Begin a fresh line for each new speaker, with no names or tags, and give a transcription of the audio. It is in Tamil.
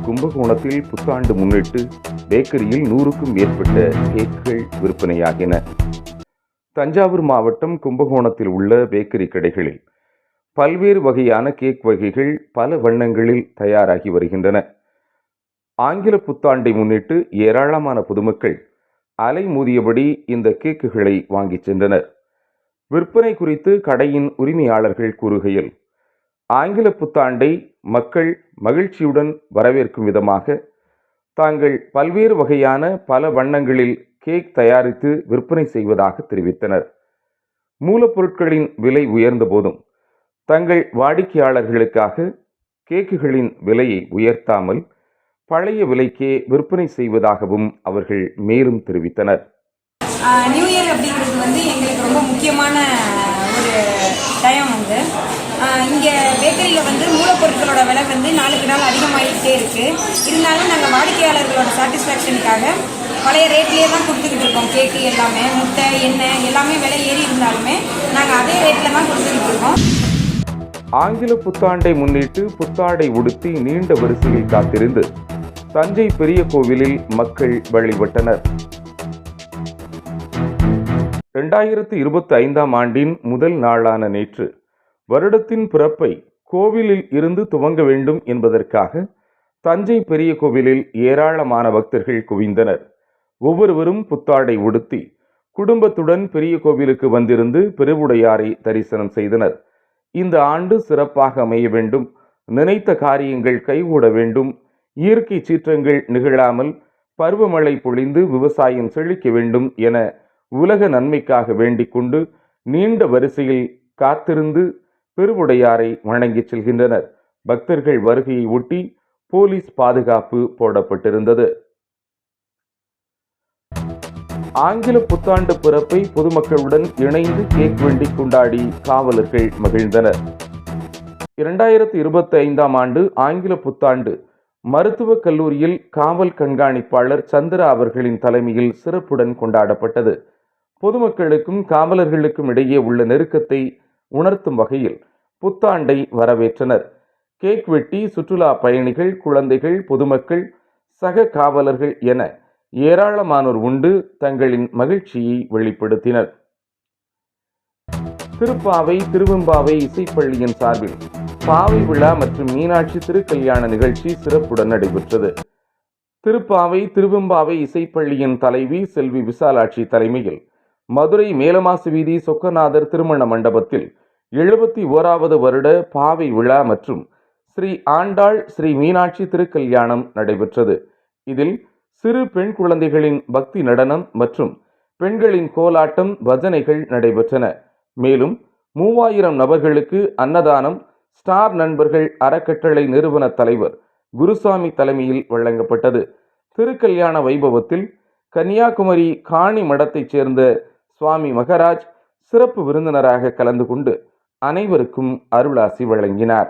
கும்பகோணத்தில் புத்தாண்டு முன்னிட்டு பேக்கரியில் 100க்கும் மேற்பட்ட கேக்குகள் விற்பனையாகின. தஞ்சாவூர் மாவட்டம் கும்பகோணத்தில் உள்ள பேக்கரி கடைகளில் பல்வேறு வகையான கேக் வகைகள் பல வண்ணங்களில் தயாராகி வருகின்றன. ஆங்கில புத்தாண்டை முன்னிட்டு ஏராளமான பொதுமக்கள் அலைமோதியபடி இந்த கேக்குகளை வாங்கிச் சென்றனர். விற்பனை குறித்து கடையின் உரிமையாளர்கள் கூறுகையில், ஆங்கில புத்தாண்டை மக்கள் மகிழ்ச்சியுடன் வரவேற்கும் விதமாக தாங்கள் பல்வேறு வகையான பல வண்ணங்களில் கேக் தயாரித்து விற்பனை செய்வதாக தெரிவித்தனர். மூலப்பொருட்களின் விலை உயர்ந்த போதும் தங்கள் வாடிக்கையாளர்களுக்காக கேக்குகளின் விலையை உயர்த்தாமல் பழைய விலைக்கே விற்பனை செய்வதாகவும் அவர்கள் மேலும் தெரிவித்தனர்.
நியூ இயர் அப்படிங்கிறது எங்களுக்கு ரொம்ப முக்கியமான ஒரு டைம். இங்கே பேக்கரியில் மூலப்பொருட்களோட விலை நாளுக்கு நாள் அதிகமாகிட்டே இருக்குது. இருந்தாலும் நாங்கள் வாடிக்கையாளர்களோட சாட்டிஸ்ஃபேக்ஷனுக்காக பழைய ரேட்லேயே தான் கொடுத்துக்கிட்டு இருக்கோம். கேக்கு எல்லாமே, முட்டை, எண்ணெய் எல்லாமே விலை ஏறி இருந்தாலுமே நாங்கள் அதே ரேட்டில் தான் கொடுத்துக்கிட்டு இருக்கோம்.
ஆங்கில புத்தாண்டை முன்னிட்டு புத்தாடை உடுத்தி நீண்ட வரிசையில் காத்திருந்து தஞ்சை பெரிய கோவிலில் மக்கள் வழிபட்டனர். 2025ஆம் ஆண்டின் முதல் நாளான நேற்று வருடத்தின் பிறப்பை கோவிலில் இருந்து துவங்க வேண்டும் என்பதற்காக தஞ்சை பெரிய கோவிலில் ஏராளமான பக்தர்கள் குவிந்தனர். ஒவ்வொருவரும் புத்தாடை உடுத்தி குடும்பத்துடன் பெரிய கோவிலுக்கு வந்திருந்து பெருவுடையாரை தரிசனம் செய்தனர். இந்த ஆண்டு சிறப்பாக அமைய வேண்டும், நினைத்த காரியங்கள் கைகூட வேண்டும், இயற்கை சீற்றங்கள் நிகழாமல் பருவமழை பொழிந்து விவசாயம் செழிக்க வேண்டும் என உலக நன்மைக்காக வேண்டிக் கொண்டு நீண்ட வரிசையில் காத்திருந்து பெருவுடையாரை வணங்கிச் செல்கின்றனர். பக்தர்கள் வருகையை ஒட்டி போலீஸ் பாதுகாப்பு போடப்பட்டிருந்தது. ஆங்கில புத்தாண்டு பிறப்பை பொதுமக்களுடன் இணைந்து கேக் வெட்டி கொண்டாடி காவலர்கள் மகிழ்ந்தனர். 2025ஆம் ஆண்டு ஆங்கில புத்தாண்டு மருத்துவக் கல்லூரியில் காவல் கண்காணிப்பாளர் சந்திரா அவர்களின் தலைமையில் சிறப்புடன் கொண்டாடப்பட்டது. பொதுமக்களுக்கும் காவலர்களுக்கும் இடையே உள்ள நெருக்கத்தை உணர்த்தும் வகையில் புத்தாண்டை வரவேற்றனர். கேக் வெட்டி சுற்றுலா பயணிகள், குழந்தைகள், பொதுமக்கள், சக காவலர்கள் என ஏராளமானோர் உண்டு தங்களின் மகிழ்ச்சியை வெளிப்படுத்தினர். திருப்பாவை திருவெம்பாவை இசைப்பள்ளியின் சார்பில் பாவை விழா மற்றும் மீனாட்சி திருக்கல்யாண நிகழ்ச்சி சிறப்புடன் நடைபெற்றது. திருப்பாவை திருவெம்பாவை இசைப்பள்ளியின் தலைவி செல்வி விசாலாட்சி தலைமையில் மதுரை மேலமாசு வீதி சொக்கநாதர் திருமண மண்டபத்தில் 71வது வருட பாவை விழா மற்றும் ஸ்ரீ ஆண்டாள் ஸ்ரீ மீனாட்சி திருக்கல்யாணம் நடைபெற்றது. இதில் சிறு பெண் குழந்தைகளின் பக்தி நடனம் மற்றும் பெண்களின் கோலாட்டம், பஜனைகள் நடைபெற்றன. மேலும் 3000 நபர்களுக்கு அன்னதானம் ஸ்டார் நண்பர்கள் அறக்கட்டளை நிறுவன தலைவர் குருசாமி தலைமையில் வழங்கப்பட்டது. திருக்கல்யாண வைபவத்தில் கன்னியாகுமரி காணி மடத்தைச் சேர்ந்த சுவாமி மகராஜ் சிறப்பு விருந்தினராக கலந்து கொண்டு அனைவருக்கும் அருளாசி வழங்கினார்.